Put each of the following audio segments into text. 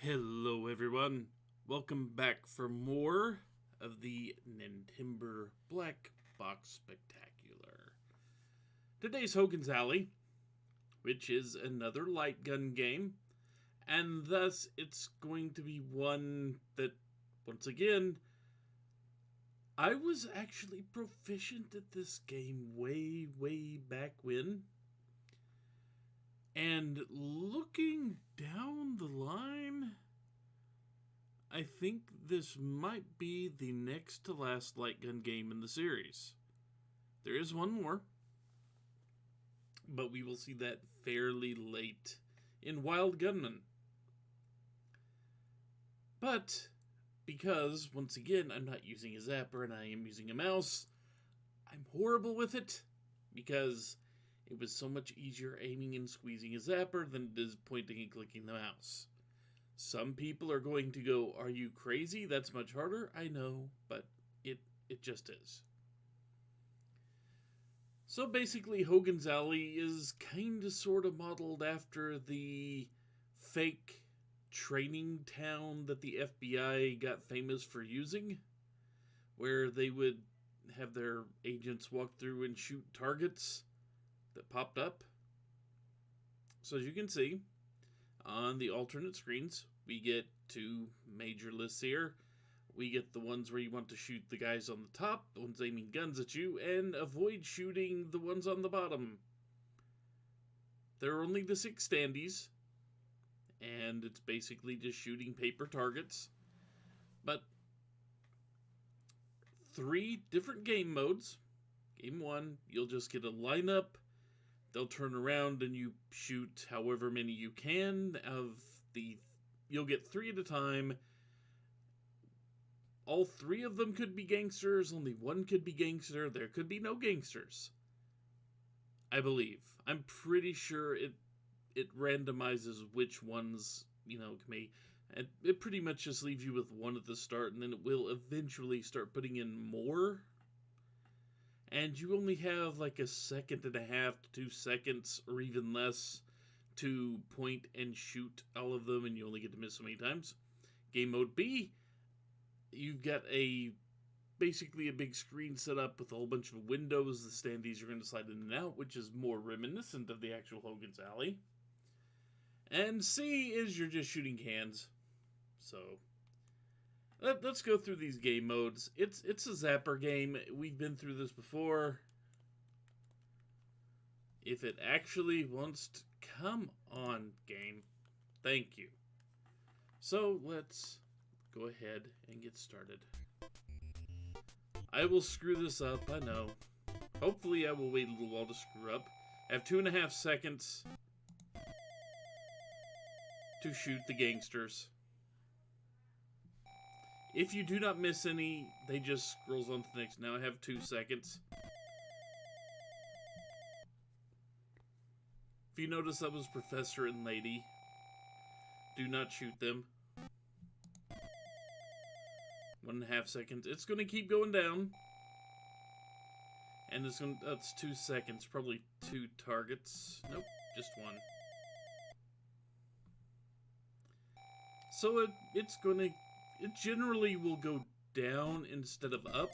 Hello everyone, welcome back for more of the Nintember Black Box Spectacular. Today's Hogan's Alley, which is another light gun game, and thus it's going to be one that, once again, I was actually proficient at this game way back when. And looking down the line, I think this might be the next to last light gun game in the series. There is one more, but we will see that fairly late in Wild Gunman. But because, once again, I'm not using a zapper and I am using a mouse, I'm horrible with it because it was so much easier aiming and squeezing a zapper than it is pointing and clicking the mouse. Some people are going to go, "Are you crazy? That's much harder." I know, but it just is. So basically, Hogan's Alley is kind of sort of modeled after the fake training town that the FBI got famous for using, where they would have their agents walk through and shoot targets that popped up. So as you can see, on the alternate screens, we get two major lists here. We get the ones where you want to shoot the guys on the top, the ones aiming guns at you, and avoid shooting the ones on the bottom. There are only the 6 standees, and it's basically just shooting paper targets. But 3 different game modes. Game 1, you'll just get a lineup. They'll turn around and you shoot however many you can you'll get 3 at a time. All 3 of them could be gangsters, only 1 could be gangster. There could be no gangsters, I believe. I'm pretty sure it randomizes which ones, can be. It pretty much just leaves you with 1 at the start, and then it will eventually start putting in more. And you only have like a second and a half to 2 seconds, or even less, to point and shoot all of them, and you only get to miss so many times. Game mode B, you've got basically a big screen set up with a whole bunch of windows. The standees are going to slide in and out, which is more reminiscent of the actual Hogan's Alley. And C is you're just shooting cans. So let's go through these game modes. It's a zapper game. We've been through this before. If it actually wants to... Come on, game. Thank you. So let's go ahead and get started. I will screw this up, I know. Hopefully I will wait a little while to screw up. I have 2.5 seconds to shoot the gangsters. If you do not miss any, they just scrolls on to the next. Now I have 2 seconds. If you notice, that was Professor and Lady. Do not shoot them. 1.5 seconds. It's going to keep going down. And that's 2 seconds. Probably 2 targets. Nope, just 1. So it generally will go down instead of up.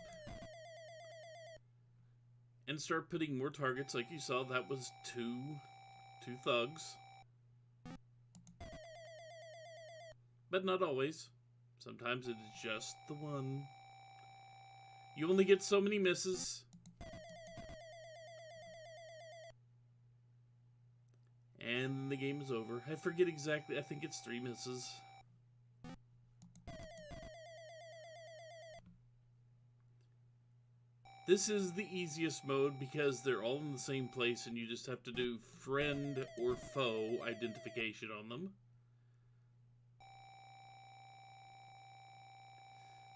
And start putting more targets. Like you saw, that was 2 thugs. But not always. Sometimes it is just the 1. You only get so many misses. And the game is over. I forget exactly. I think it's 3 misses. This is the easiest mode because they're all in the same place and you just have to do friend or foe identification on them.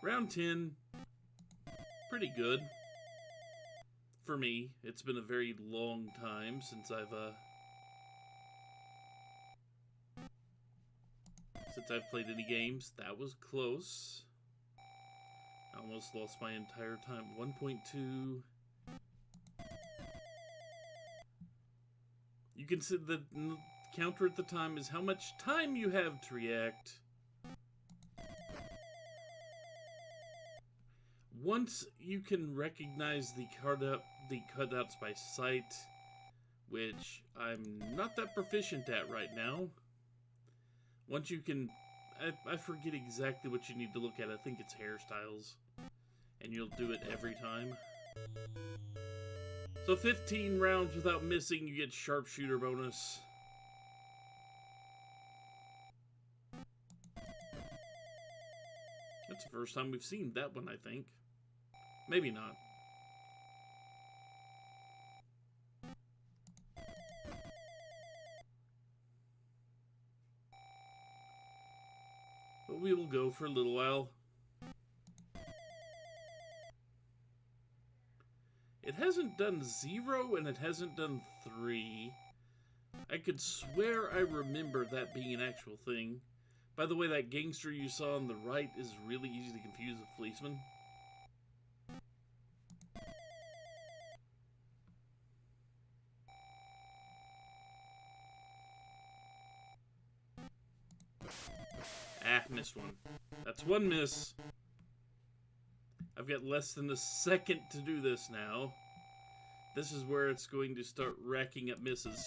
Round 10, pretty good. For me, it's been a very long time since I've played any games. That was close. I almost lost my entire time. 1.2. You can see the counter at the time is how much time you have to react. Once you can recognize the cutouts by sight, which I'm not that proficient at right now. Once you can, I forget exactly what you need to look at. I think it's hairstyles, and you'll do it every time. So 15 rounds without missing, you get sharpshooter bonus. That's the first time we've seen that one, I think. Maybe not. But we will go for a little while. It hasn't done 0 and it hasn't done 3. I could swear I remember that being an actual thing. By the way, that gangster you saw on the right is really easy to confuse with policeman. Ah, missed one. That's one miss. I've got less than a second to do this now. This is where it's going to start racking up misses.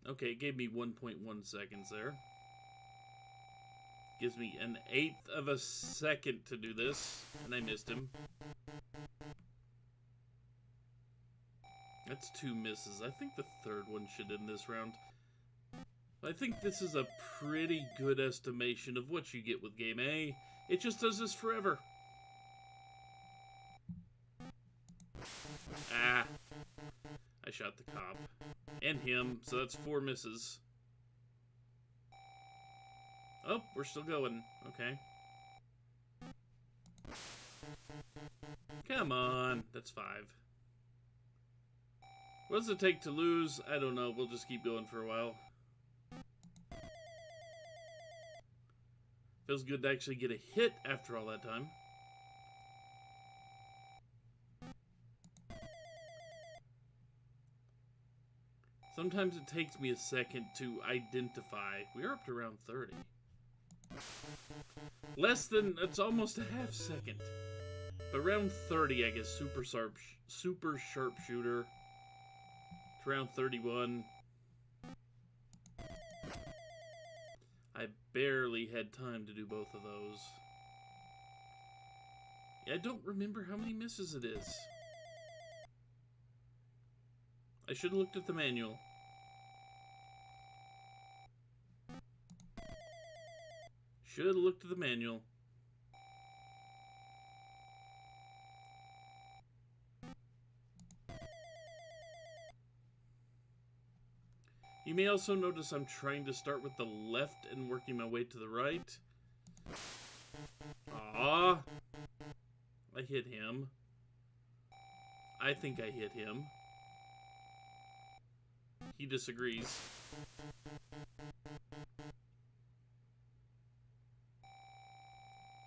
Okay, it gave me 1.1 seconds there. Gives me an 1/8 of a second to do this, and I missed him. That's 2 misses. I think the third one should end this round. I think this is a pretty good estimation of what you get with Game A. It just does this forever. Ah. I shot the cop. And him, so that's 4 misses. Oh, we're still going. Okay. Come on. That's 5. What does it take to lose? I don't know. We'll just keep going for a while. Feels good to actually get a hit after all that time. Sometimes it takes me a second to identify. We're up to round 30. Less than, it's almost a half second. But round 30, I guess, super sharpshooter. To round 31. I barely had time to do both of those. I don't remember how many misses it is. I should have looked at the manual. Should have looked at the manual. You may also notice I'm trying to start with the left and working my way to the right. Ah, I hit him. I think I hit him. He disagrees.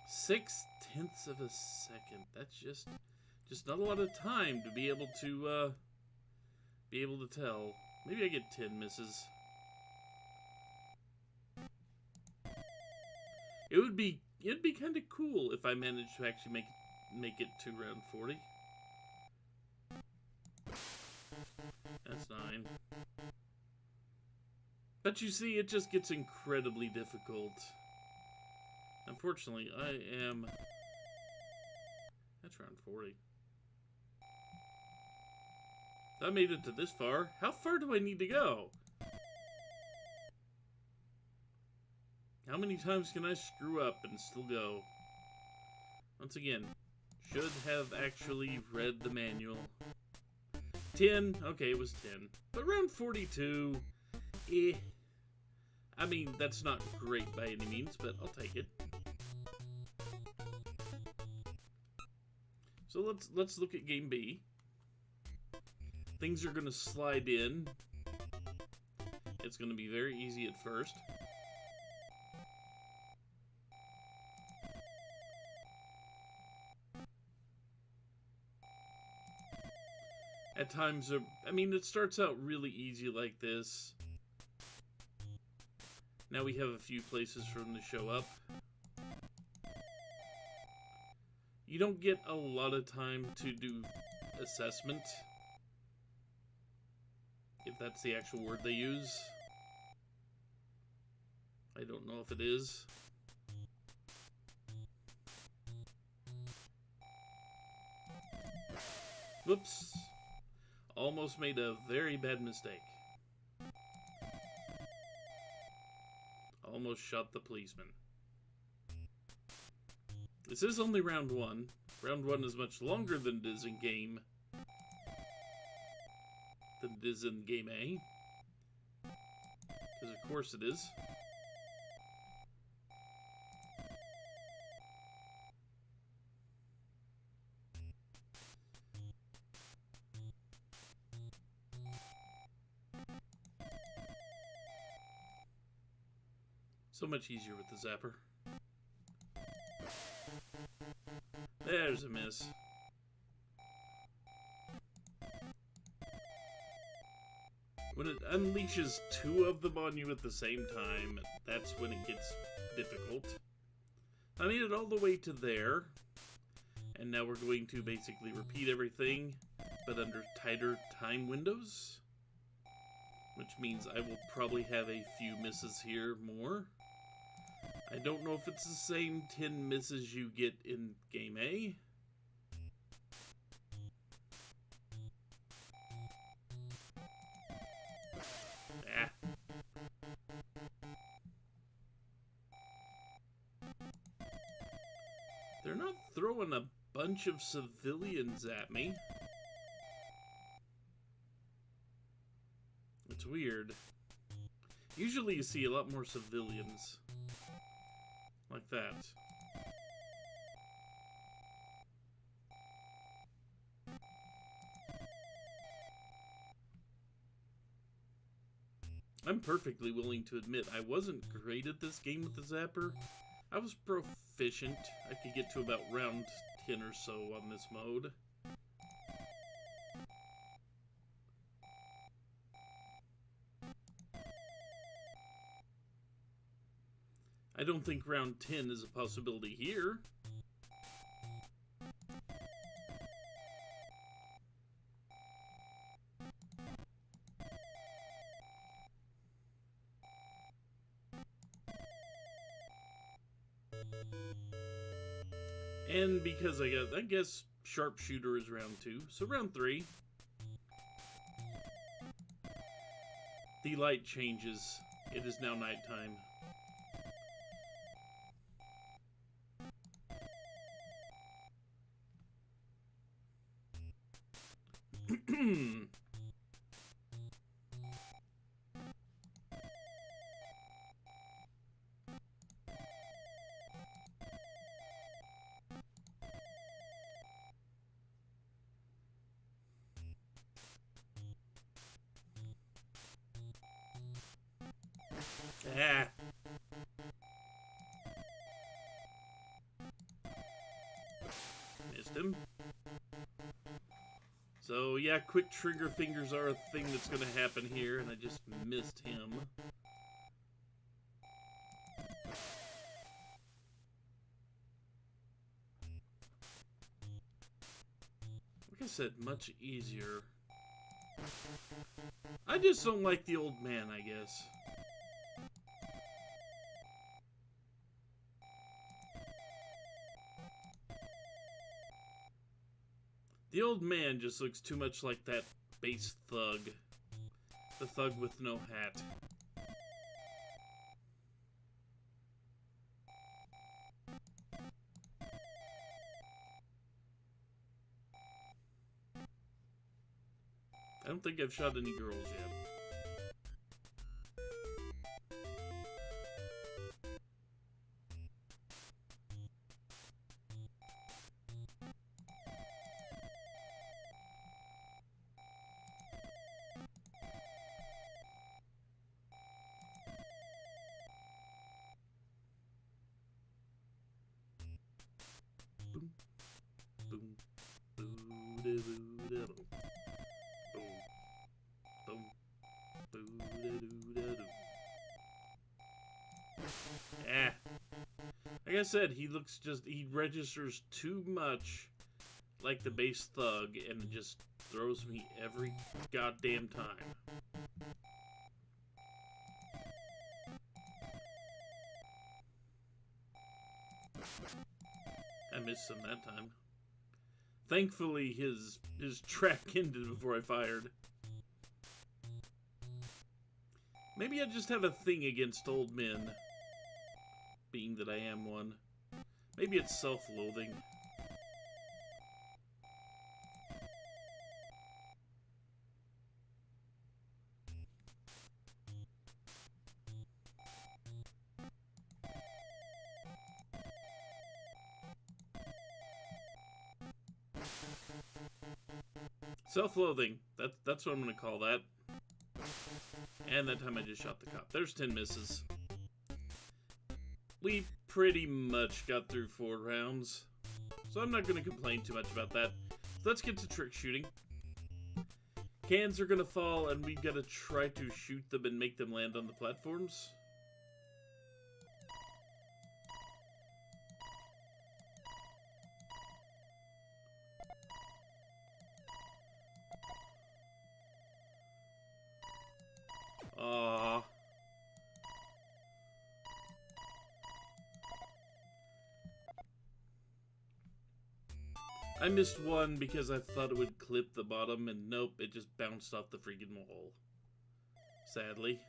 Six-tenths of a second. That's just not a lot of time to be able to tell. Maybe I get 10 misses. It'd be kind of cool if I managed to actually make it to round 40. That's 9. But you see, it just gets incredibly difficult. Unfortunately, that's round 40. I made it to this far. How far do I need to go? How many times can I screw up and still go? Once again, should have actually read the manual. 10. Okay, it was 10. But round 42, I mean, that's not great by any means, but I'll take it. So let's look at Game B. Things are going to slide in. It's going to be very easy at first. At times, I mean, it starts out really easy like this. Now we have a few places for them to show up. You don't get a lot of time to do assessment, if that's the actual word they use. I don't know if it is. Whoops. Almost made a very bad mistake. Almost shot the policeman. This is only round 1. Round 1 is much longer than it is in game. Than it is in game A. Because of course it is. So much easier with the Zapper. There's a miss. When it unleashes 2 of them on you at the same time, that's when it gets difficult. I made it all the way to there. And now we're going to basically repeat everything, but under tighter time windows. Which means I will probably have a few misses here more. I don't know if it's the same 10 misses you get in game A. Ah. They're not throwing a bunch of civilians at me. It's weird. Usually you see a lot more civilians. Like that. I'm perfectly willing to admit I wasn't great at this game with the Zapper. I was proficient. I could get to about round 10 or so on this mode. I don't think round 10 is a possibility here. And because I guess sharpshooter is round 2, so round 3. The light changes. It is now nighttime. Ah. Missed him. So yeah, quick trigger fingers are a thing that's going to happen here, and I just missed him. Like I said, much easier. I just don't like the old man, I guess. The old man just looks too much like that base thug. The thug with no hat. I don't think I've shot any girls yet. Boom, boom, boo, da, boo, da, boo. Eh. Like I said, he registers too much like the base thug, and it just throws me every goddamn time. I missed him that time. Thankfully, his track ended before I fired. Maybe I just have a thing against old men, being that I am one. Maybe it's self-loathing. Self-loathing. That's what I'm going to call that. And that time I just shot the cop. There's 10 misses. We pretty much got through 4 rounds, so I'm not going to complain too much about that. Let's get to trick shooting. Cans are going to fall, and we've got to try to shoot them and make them land on the platforms. Aww. I missed one because I thought it would clip the bottom, and nope, it just bounced off the freaking wall. Sadly.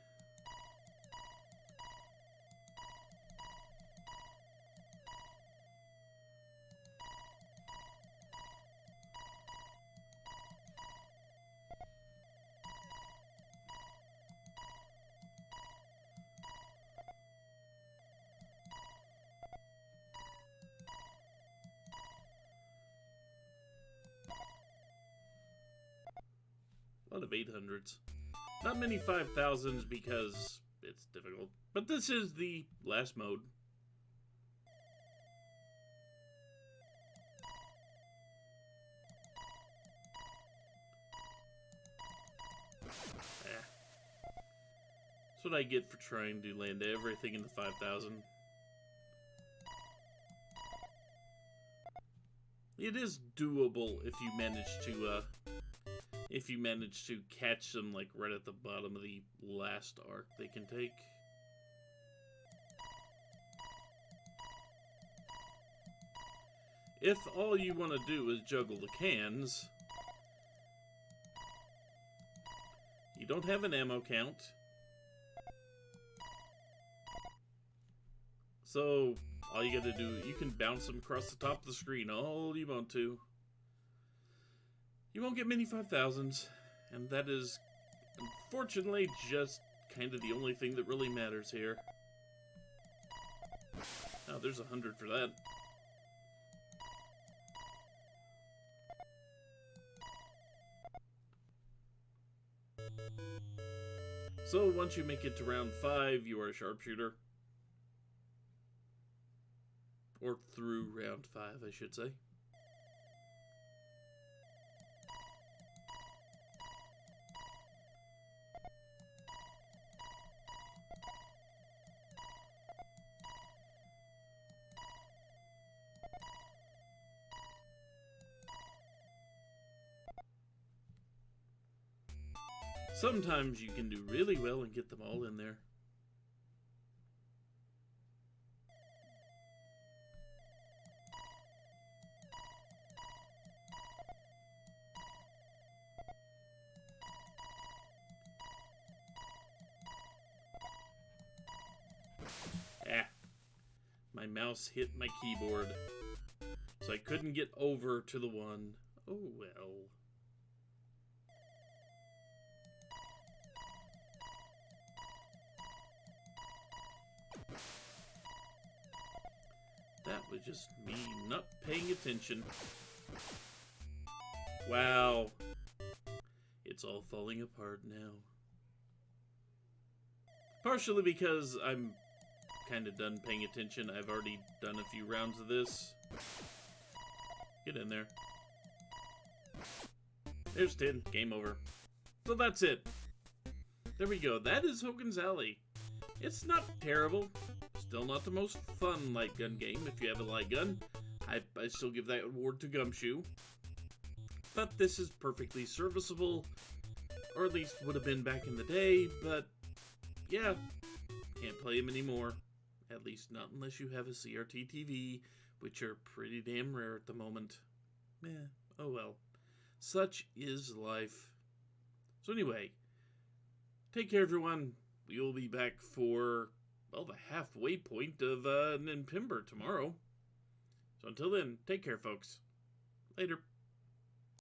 A lot of 800s. Not many 5000s because it's difficult. But this is the last mode. That's what I get for trying to land everything in the 5000. It is doable if you manage to catch them like right at the bottom of the last arc they can take. If all you want to do is juggle the cans, you don't have an ammo count, so all you gotta do, you can bounce them across the top of the screen all you want to. You won't get many 5000s, and that is, unfortunately, just kind of the only thing that really matters here. Oh, there's 100 for that. So, once you make it to round 5, you are a sharpshooter. Or through round 5, I should say. Sometimes you can do really well and get them all in there. My mouse hit my keyboard, so I couldn't get over to the one. Oh well. That was just me not paying attention. Wow. It's all falling apart now. Partially because I'm kind of done paying attention. I've already done a few rounds of this. Get in there. There's 10. Game over. So that's it. There we go. That is Hogan's Alley. It's not terrible. Still not the most fun light gun game if you have a light gun. I still give that award to Gumshoe. But this is perfectly serviceable. Or at least would have been back in the day. But yeah, can't play them anymore. At least not unless you have a CRT TV, which are pretty damn rare at the moment. Oh well. Such is life. So anyway, take care everyone. We will be back for, well, the halfway point of Nintember tomorrow. So until then, take care folks. Later.